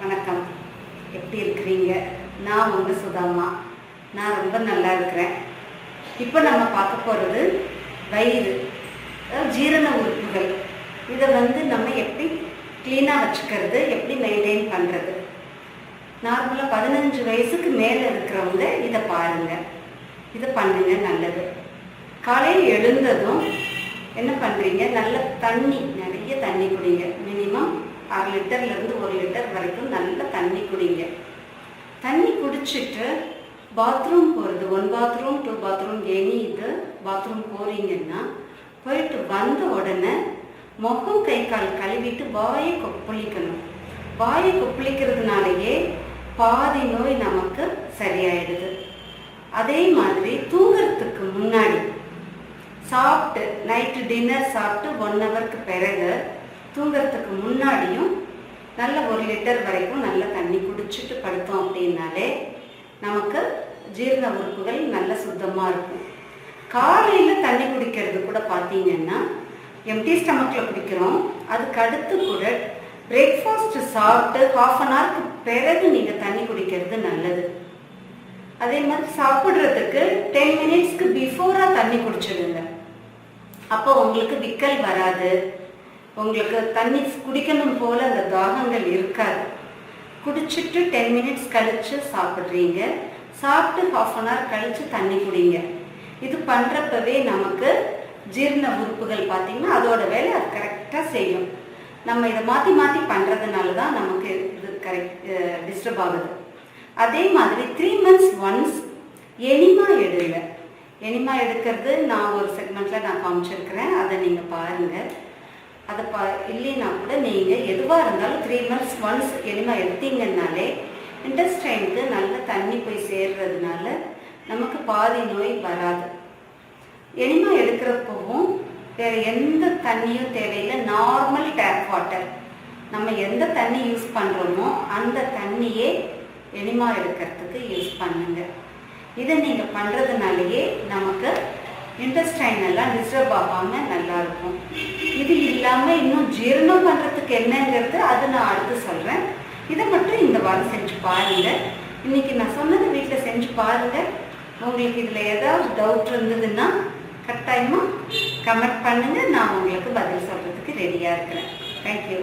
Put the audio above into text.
வணக்கம், எப்படி இருக்கிறீங்க? நான் உங்கள் சுதாமா. நான் ரொம்ப நல்லா இருக்கிறேன். இப்போ நம்ம பார்க்க போகிறது வயிறு, ஜீரண உறுப்புகள். இதை நம்ம எப்படி க்ளீனாக வச்சுக்கிறது, எப்படி மெயின்டைன் பண்ணுறது. நார்மலாக 15 வயசுக்கு மேலே இருக்கிறவங்க இதை பாருங்கள், இதை பண்ணுங்க, நல்லது. காலையில் எழுந்ததும் என்ன பண்ணுறீங்க, நல்ல தண்ணி, நிறைய தண்ணி குடிங்க. மினிமம் 6 லிட்டர்லேருந்து 1 லிட்டர் வரைக்கும் நல்ல தண்ணி குடிங்க. தண்ணி குடிச்சிட்டு பாத்ரூம் போகிறது, 1 பாத்ரூம் 2 பாத்ரூம் எனி இது பாத்ரூம் போகிறீங்கன்னா போயிட்டு வந்த உடனே முகம் கை கால் கழுவிட்டு வாயை கொப்பளிக்கணும். வாயை கொப்பளிக்கிறதுனாலேயே பாதி நோய் நமக்கு சரியாயிடுது. அதே மாதிரி தூங்குறதுக்கு முன்னாடி சாப்பிட்டு, நைட்டு டின்னர் சாப்பிட்டு 1 ஹவருக்கு பிறகு தூங்குறதுக்கு முன்னாடியும் நல்ல 1 லிட்டர் வரைக்கும் நல்ல தண்ணி குடிச்சிட்டு படுத்தோம் அப்படின்னாலே நமக்கு ஜீரண உறுப்புகள் நல்ல சுத்தமாக இருக்கும். காலையில் தண்ணி குடிக்கிறது கூட பார்த்தீங்கன்னா எம்டி ஸ்டமக்கில் குடிக்கிறோம். அதுக்கு அடுத்து கூட பிரேக்ஃபாஸ்ட் சாப்பிட்டு 1/2 ஹவருக்கு பிறகு நீங்கள் தண்ணி குடிக்கிறது நல்லது. அதே மாதிரி சாப்பிட்றதுக்கு 10 மினிட்ஸ்க்கு பிஃபோராக தண்ணி குடிச்சிடுங்க. அப்போ உங்களுக்கு விக்கல் வராது, உங்களுக்கு தண்ணி குடிக்கணும் போல் அந்த தாகங்கள் இருக்காது. குடிச்சிட்டு 10 மினிட்ஸ் கழித்து சாப்பிட்றீங்க, சாப்பிட்டு 1/2 ஹவர் கழித்து தண்ணி குடிங்க. இது பண்ணுறப்பவே நமக்கு ஜீரண உறுப்புகள் பார்த்திங்கன்னா அதோட வேலை அது கரெக்டாக செய்யும். நம்ம இதை மாற்றி மாற்றி பண்ணுறதுனால தான் நமக்கு இது டிஸ்டர்ப் ஆகுது. அதே மாதிரி 3 months ஒன்ஸ் எனிமா எடுங்க. எனிமா எடுக்கிறது நான் ஒரு செக்மெண்ட்டில் நான் காமிச்சிருக்கிறேன், அதை நீங்கள் பாருங்கள். அதை இல்லைன்னா கூட நீங்கள் எதுவாக இருந்தாலும் 3 months ஒன்ஸ் எனிமா எடுத்தீங்கன்னாலே இன்டெஸ்டைனுக்கு நல்ல தண்ணி போய் சேர்றதுனால நமக்கு பாதி நோய் வராது. எனிமா எடுக்கிறப்பவும் வேறு எந்த தண்ணியும் தேவையில்லை, நார்மல் டேப் வாட்டர். நம்ம எந்த தண்ணி யூஸ் பண்ணுறோமோ அந்த தண்ணியே எனிமா எடுக்கிறதுக்கு யூஸ் பண்ணுங்க. இதை நீங்கள் பண்ணுறதுனாலேயே நமக்கு இன்டெஸ்டைன் எல்லாம் டிஸ்டர்ப் ஆகாமல் நல்லாயிருக்கும். இது இல்லாமல் இன்னும் ஜீரணம் பண்ணுறதுக்கு என்னங்கிறது அது நான் அடுத்து சொல்கிறேன். இதை மட்டும் இந்த வாரம் செஞ்சு பாருங்கள். இன்றைக்கி நான் சொன்னது வீட்டில் செஞ்சு பாருங்கள். உங்களுக்கு இதில் ஏதாவது டவுட் இருந்ததுன்னா கட்டாயமாக கமெண்ட் பண்ணுங்கள், நான் உங்களுக்கு பதில் சொல்கிறதுக்கு ரெடியாக இருக்கிறேன். தேங்க்யூ.